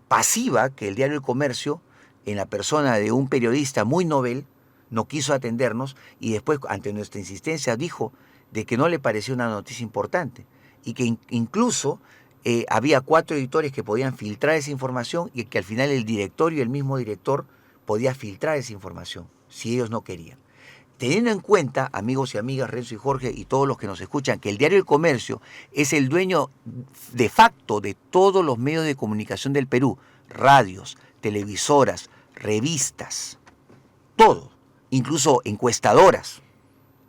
pasiva que el diario El Comercio, en la persona de un periodista muy novel, no quiso atendernos y después, ante nuestra insistencia, dijo de que no le pareció una noticia importante y que incluso había 4 editores que podían filtrar esa información y que al final el directorio, el mismo director, podía filtrar esa información si ellos no querían. Teniendo en cuenta, amigos y amigas, Renzo y Jorge y todos los que nos escuchan, que el diario El Comercio es el dueño de facto de todos los medios de comunicación del Perú, radios, televisoras, revistas, todo, incluso encuestadoras,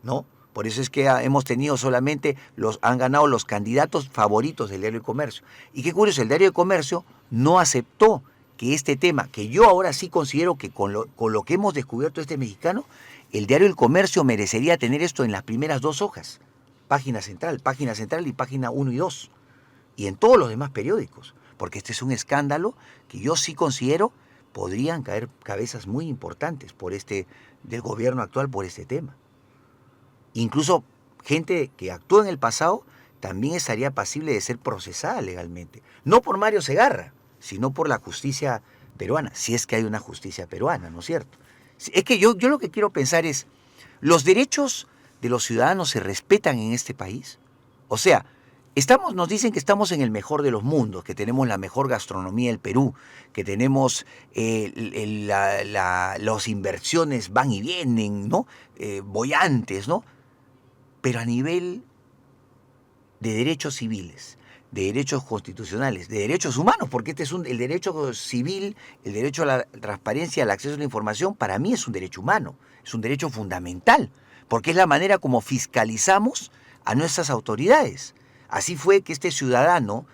¿no? Por eso es que hemos tenido solamente, han ganado los candidatos favoritos del diario El Comercio. Y qué curioso, el diario El Comercio no aceptó que este tema, que yo ahora sí considero que con lo que hemos descubierto este mexicano, el diario El Comercio merecería tener esto en las primeras 2 hojas, página central y página 1 y 2, y en todos los demás periódicos, porque este es un escándalo que yo sí considero podrían caer cabezas muy importantes del gobierno actual por este tema. Incluso gente que actuó en el pasado también estaría pasible de ser procesada legalmente, no por Mario Segarra, sino por la justicia peruana, si es que hay una justicia peruana, ¿no es cierto? Es que yo lo que quiero pensar es, ¿los derechos de los ciudadanos se respetan en este país? O sea, nos dicen que estamos en el mejor de los mundos, que tenemos la mejor gastronomía del Perú, que tenemos las inversiones van y vienen, ¿no? Bollantes, ¿no? Pero a nivel de derechos civiles, de derechos constitucionales, de derechos humanos, porque el derecho civil, el derecho a la transparencia, al acceso a la información, para mí es un derecho humano, es un derecho fundamental, porque es la manera como fiscalizamos a nuestras autoridades. Así fue que este ciudadano,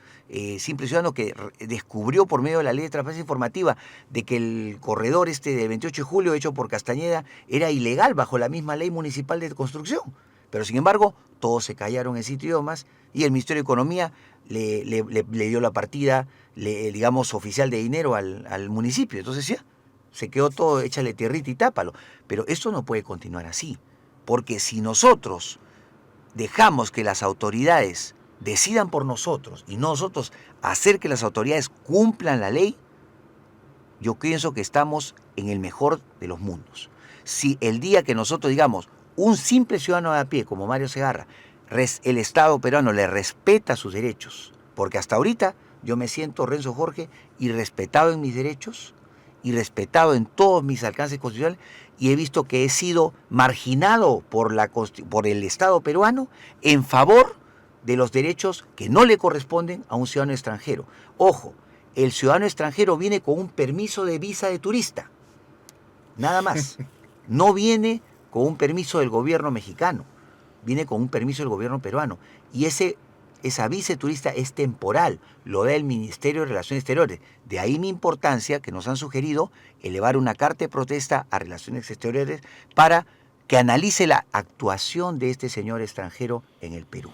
simple ciudadano que descubrió por medio de la ley de transparencia informativa de que el corredor de 28 de julio hecho por Castañeda era ilegal bajo la misma ley municipal de construcción. Pero sin embargo, todos se callaron en sitio idiomas y el Ministerio de Economía le dio la partida, digamos, oficial de dinero al municipio. Entonces ya, se quedó todo, échale tierrita y tápalo. Pero esto no puede continuar así, porque si nosotros dejamos que las autoridades decidan por nosotros y nosotros hacer que las autoridades cumplan la ley, yo pienso que estamos en el mejor de los mundos. Si el día que nosotros digamos, un simple ciudadano de a pie como Mario Segarra, el Estado peruano le respeta sus derechos, porque hasta ahorita yo me siento, Renzo Jorge, irrespetado en mis derechos, irrespetado en todos mis alcances constitucionales, y he visto que he sido marginado por el Estado peruano en favor de los derechos que no le corresponden a un ciudadano extranjero. Ojo, el ciudadano extranjero viene con un permiso de visa de turista, nada más. No viene con un permiso del gobierno mexicano, viene con un permiso del gobierno peruano. Y esa visa de turista es temporal, lo da el Ministerio de Relaciones Exteriores. De ahí mi importancia que nos han sugerido elevar una carta de protesta a Relaciones Exteriores para que analice la actuación de este señor extranjero en el Perú.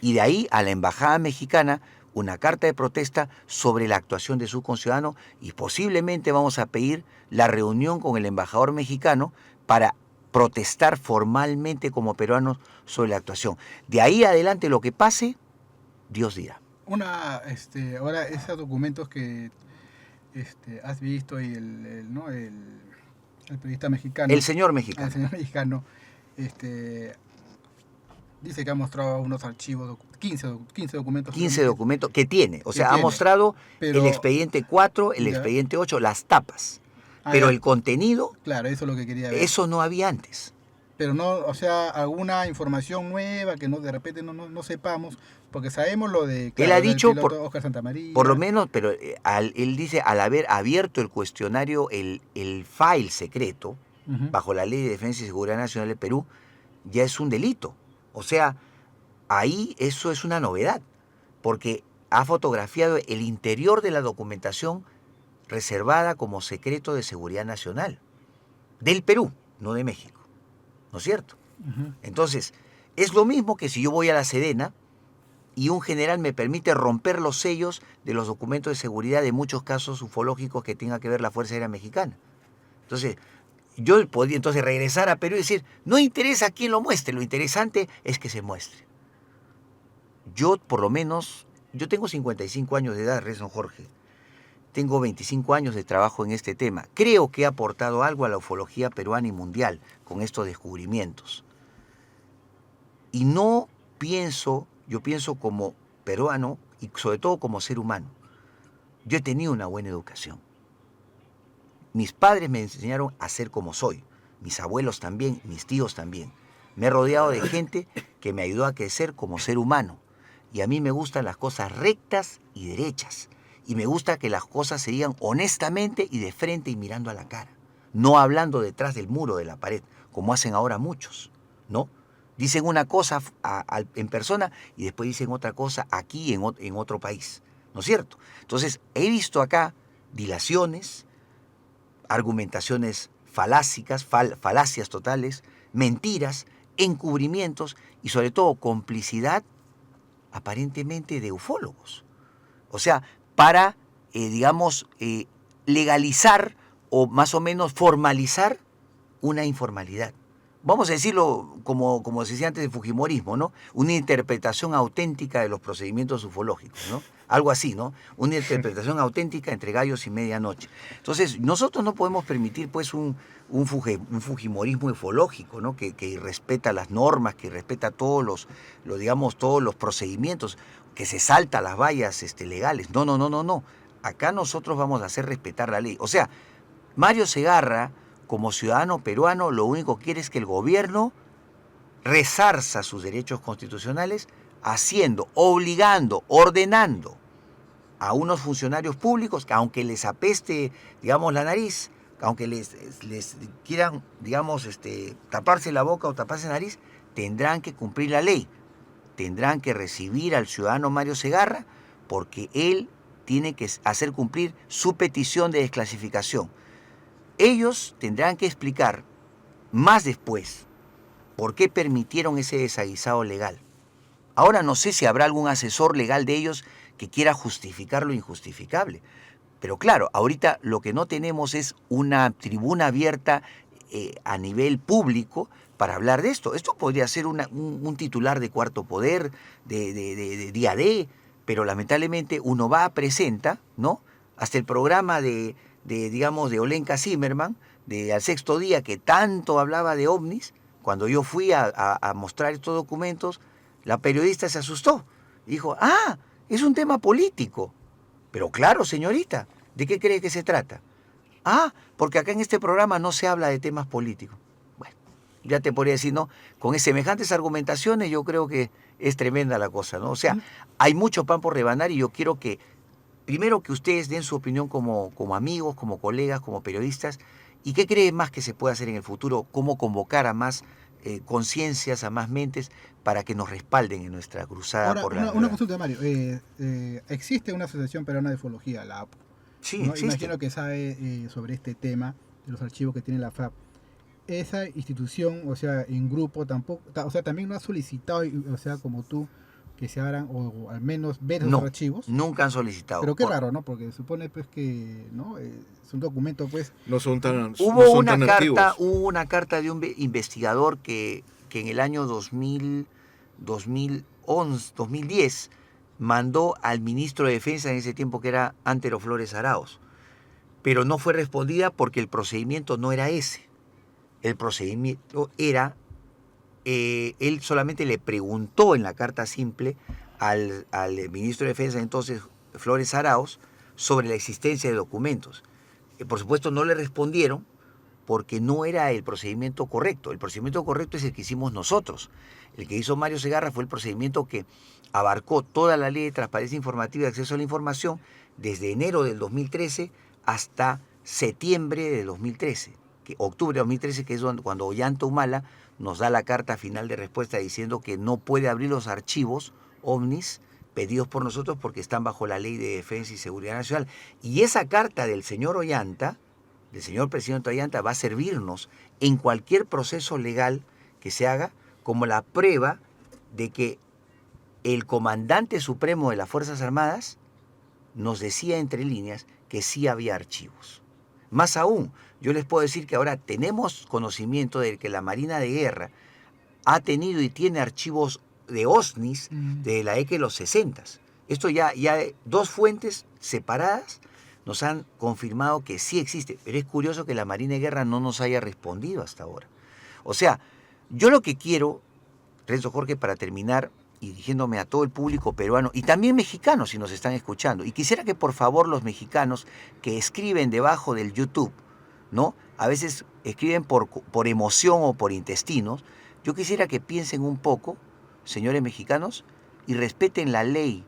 Y de ahí a la Embajada Mexicana una carta de protesta sobre la actuación de su conciudadano y posiblemente vamos a pedir la reunión con el embajador mexicano para protestar formalmente como peruanos sobre la actuación. De ahí adelante lo que pase, Dios dirá. Ahora esos documentos que has visto y el periodista mexicano. El señor mexicano. El señor mexicano, Dice que ha mostrado unos archivos, 15 documentos. 15 documentos que tiene. O Que sea, ha tiene, mostrado pero el expediente 4, el ya. expediente 8, las tapas. Ah, Pero ya. el contenido, Claro, eso es lo que quería ver. eso no había antes. Pero no, o sea, alguna información nueva que no de repente no sepamos, porque sabemos lo de Él ha del dicho, piloto Oscar Santamaría. por lo menos, pero él dice, al haber abierto el cuestionario, el file secreto, Ujú. bajo la Ley de Defensa y Seguridad Nacional del Perú, ya es un delito. O sea, ahí eso es una novedad, porque ha fotografiado el interior de la documentación reservada como secreto de seguridad nacional del Perú, no de México. ¿No es cierto? Ujú. Entonces, es lo mismo que si yo voy a la Sedena y un general me permite romper los sellos de los documentos de seguridad de muchos casos ufológicos que tenga que ver la Fuerza Aérea Mexicana. Entonces, yo podría entonces regresar a Perú y decir, no interesa quién lo muestre, lo interesante es que se muestre. Yo, por lo menos, yo tengo 55 años de edad, Rezón Jorge. Tengo 25 años de trabajo en este tema. Creo que he aportado algo a la ufología peruana y mundial con estos descubrimientos. Y no pienso, yo pienso como peruano y sobre todo como ser humano. Yo he tenido una buena educación. Mis padres me enseñaron a ser como soy. Mis abuelos también, mis tíos también. Me he rodeado de gente que me ayudó a crecer como ser humano. Y a mí me gustan las cosas rectas y derechas. Y me gusta que las cosas se digan honestamente y de frente y mirando a la cara. No hablando detrás del muro de la pared, como hacen ahora muchos, ¿no? Dicen una cosa en persona y después dicen otra cosa aquí en otro país, ¿no es cierto? Entonces, he visto acá dilaciones, argumentaciones falacias totales, mentiras, encubrimientos y sobre todo complicidad aparentemente de ufólogos. O sea, para, digamos, legalizar o más o menos formalizar una informalidad. Vamos a decirlo como se decía antes del fujimorismo, ¿no? Una interpretación auténtica de los procedimientos ufológicos, ¿no? Algo así, ¿no? Una interpretación auténtica entre gallos y medianoche. Entonces, nosotros no podemos permitir, pues, un fujimorismo ufológico, ¿no? Que irrespeta las normas, que irrespeta digamos, todos los procedimientos, que se salta las vallas legales. No. Acá nosotros vamos a hacer respetar la ley. O sea, Mario Segarra, como ciudadano peruano, lo único que quiere es que el gobierno resarza sus derechos constitucionales obligando, ordenando a unos funcionarios públicos que aunque les apeste, digamos, la nariz, aunque les quieran, digamos, taparse la boca o taparse la nariz, tendrán que cumplir la ley. Tendrán que recibir al ciudadano Mario Segarra porque él tiene que hacer cumplir su petición de desclasificación. Ellos tendrán que explicar más después por qué permitieron ese desaguisado legal. Ahora no sé si habrá algún asesor legal de ellos que quiera justificar lo injustificable. Pero claro, ahorita lo que no tenemos es una tribuna abierta a nivel público para hablar de esto. Esto podría ser un titular de Cuarto Poder, de Día D, pero lamentablemente uno va, presenta, ¿no? Hasta el programa digamos, de Olenka Zimmerman, de Al Sexto Día, que tanto hablaba de ovnis, cuando yo fui a mostrar estos documentos, la periodista se asustó. Dijo, es un tema político. Pero claro, señorita, ¿de qué cree que se trata? Porque acá en este programa no se habla de temas políticos. Bueno, ya te podría decir, ¿no? Con semejantes argumentaciones yo creo que es tremenda la cosa, ¿no? O sea, hay mucho pan por rebanar y yo quiero que, primero que ustedes den su opinión como amigos, como colegas, como periodistas, y qué creen más que se puede hacer en el futuro, cómo convocar a más conciencias, a más mentes, para que nos respalden en nuestra cruzada. Ahora, por la... una consulta, Mario. Existe una asociación peruana de ufología, la APU. Sí, ¿No? existe. Imagino que sabe sobre este tema, de los archivos que tiene la FAP. Esa institución, o sea, en grupo tampoco, o sea, también no ha solicitado, o sea, como tú, que se abran o al menos ver esos archivos. Nunca han solicitado. Pero qué raro, ¿no? Porque supone pues que, ¿no? Es un documento, pues. No son tan Hubo no son tan una carta de un investigador que en el año 2010 mandó al ministro de Defensa en ese tiempo, que era Antero Flores Arauz, pero no fue respondida porque el procedimiento no era ese. El procedimiento era él solamente le preguntó en la carta simple al ministro de Defensa entonces, Flores Arauz, sobre la existencia de documentos. Por supuesto no le respondieron porque no era el procedimiento correcto. El procedimiento correcto es el que hicimos nosotros. El que hizo Mario Segarra fue el procedimiento que abarcó toda la Ley de Transparencia Informativa y Acceso a la Información desde enero del 2013 hasta septiembre de 2013, octubre de 2013, que es cuando Ollanta Humala nos da la carta final de respuesta diciendo que no puede abrir los archivos OVNIs pedidos por nosotros porque están bajo la Ley de Defensa y Seguridad Nacional. Y esa carta del señor Ollanta, del señor presidente Ollanta, va a servirnos en cualquier proceso legal que se haga como la prueba de que el comandante supremo de las Fuerzas Armadas nos decía entre líneas que sí había archivos. Más aún, yo les puedo decir que ahora tenemos conocimiento de que la Marina de Guerra ha tenido y tiene archivos de OSNIs de la década de los 60. Esto ya dos fuentes separadas nos han confirmado que sí existe, pero es curioso que la Marina de Guerra no nos haya respondido hasta ahora. O sea, yo lo que quiero, Renzo Jorge, para terminar, y dirigiéndome a todo el público peruano y también mexicanos si nos están escuchando, y quisiera que por favor los mexicanos que escriben debajo del YouTube, ¿no? A veces escriben por emoción o por intestinos, yo quisiera que piensen un poco, señores mexicanos, y respeten la ley.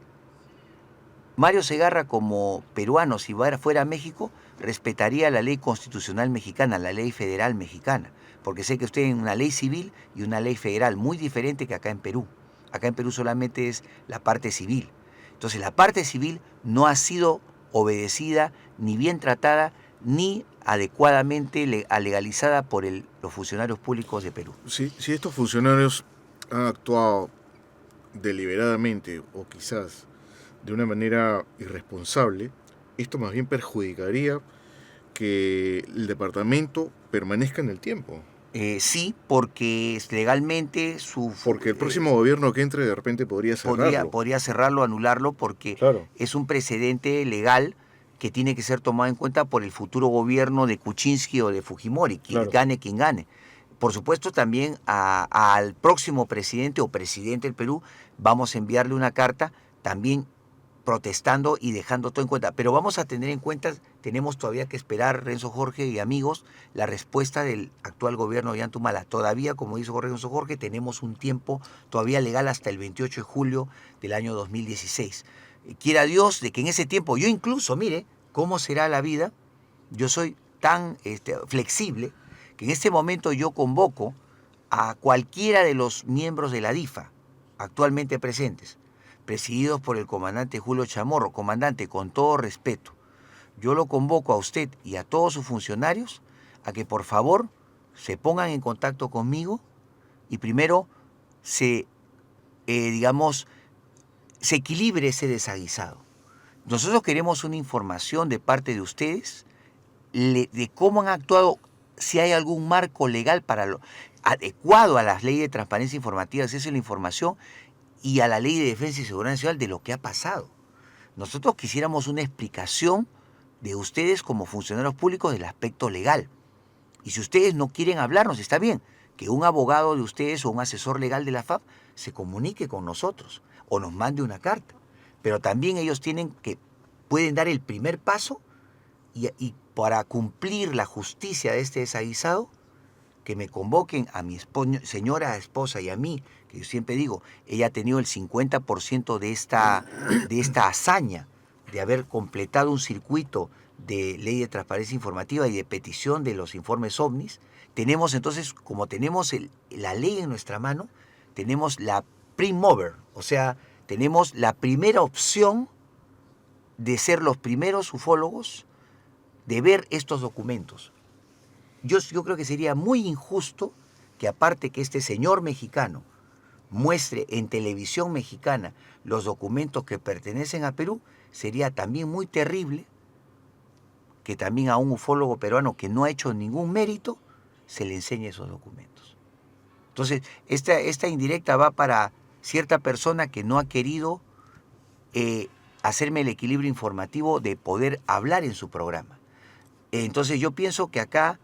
Mario Segarra, como peruano, si fuera a México, respetaría la ley constitucional mexicana, la ley federal mexicana, porque sé que ustedes tienen una ley civil y una ley federal muy diferente que acá en Perú. Acá en Perú solamente es la parte civil. Entonces la parte civil no ha sido obedecida, ni bien tratada, ni adecuadamente legalizada por los funcionarios públicos de Perú. Si estos funcionarios han actuado deliberadamente o quizás de una manera irresponsable, esto más bien perjudicaría que el departamento permanezca en el tiempo. Sí, porque legalmente porque el próximo gobierno que entre de repente podría cerrarlo. Podría cerrarlo, anularlo, porque claro, es un precedente legal que tiene que ser tomado en cuenta por el futuro gobierno de Kuczynski o de Fujimori, claro, gane quien gane. Por supuesto, también al próximo presidente o presidente del Perú vamos a enviarle una carta también protestando y dejando todo en cuenta. Pero vamos a tener en cuenta, tenemos todavía que esperar, Renzo Jorge y amigos, la respuesta del actual gobierno de Ollanta Humala. Todavía, como dice Renzo Jorge, tenemos un tiempo todavía legal hasta el 28 de julio del año 2016. Quiera Dios de que en ese tiempo, yo incluso, mire, cómo será la vida, yo soy tan flexible que en este momento yo convoco a cualquiera de los miembros de la DIFA actualmente presentes, presididos por el comandante Julio Chamorro. Comandante, con todo respeto, yo lo convoco a usted y a todos sus funcionarios a que por favor se pongan en contacto conmigo y primero se equilibre ese desaguisado. Nosotros queremos una información de parte de ustedes de cómo han actuado, si hay algún marco legal adecuado a las leyes de transparencia informativa, acceso a la información y a la Ley de Defensa y Seguridad Nacional de lo que ha pasado. Nosotros quisiéramos una explicación de ustedes como funcionarios públicos del aspecto legal. Y si ustedes no quieren hablarnos, está bien, que un abogado de ustedes o un asesor legal de la FAP se comunique con nosotros o nos mande una carta. Pero también ellos pueden dar el primer paso y para cumplir la justicia de este desaguisado, que me convoquen a mi señora esposa y a mí, que yo siempre digo, ella ha tenido el 50% de esta hazaña de haber completado un circuito de ley de transparencia informativa y de petición de los informes OVNIs. Tenemos entonces, como tenemos la ley en nuestra mano, tenemos la prime mover, o sea, tenemos la primera opción de ser los primeros ufólogos de ver estos documentos. Yo creo que sería muy injusto que aparte que este señor mexicano muestre en televisión mexicana los documentos que pertenecen a Perú, sería también muy terrible que también a un ufólogo peruano que no ha hecho ningún mérito se le enseñe esos documentos. Entonces, esta indirecta va para cierta persona que no ha querido hacerme el equilibrio informativo de poder hablar en su programa. Entonces yo pienso que acá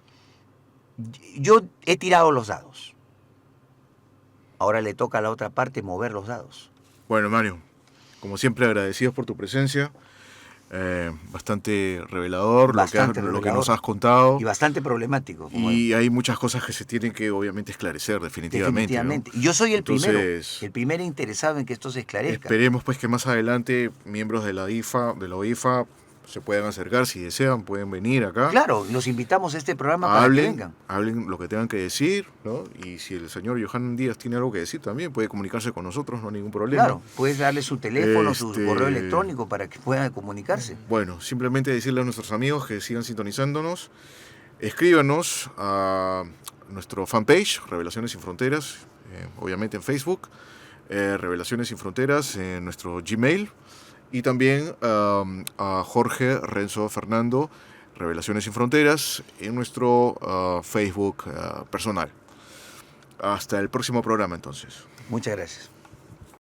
yo he tirado los dados. Ahora le toca a la otra parte mover los dados. Bueno, Mario, como siempre agradecidos por tu presencia. Bastante revelador, Bastante lo que revelador. nos has contado. Y bastante problemático. Y hay muchas cosas que se tienen que obviamente esclarecer definitivamente. Definitivamente. ¿no? Y yo soy el Entonces, primero, el primer interesado en que esto se esclarezca. esperemos pues que más adelante miembros de la OIFA se puedan acercar, si desean, pueden venir acá. Claro, los invitamos a este programa para que vengan. Hablen lo que tengan que decir, ¿no? Y si el señor Johan Díaz tiene algo que decir también, puede comunicarse con nosotros, no hay ningún problema. Claro, puedes darle su teléfono, su Este, correo electrónico para que puedan comunicarse. Bueno, simplemente decirle a nuestros amigos que sigan sintonizándonos. Escríbanos a nuestro fanpage, Revelaciones Sin Fronteras, obviamente en Facebook, Revelaciones Sin Fronteras en nuestro Gmail, y también a Jorge Renzo Fernando, Revelaciones Sin Fronteras, en nuestro Facebook personal. Hasta el próximo programa entonces. Muchas gracias.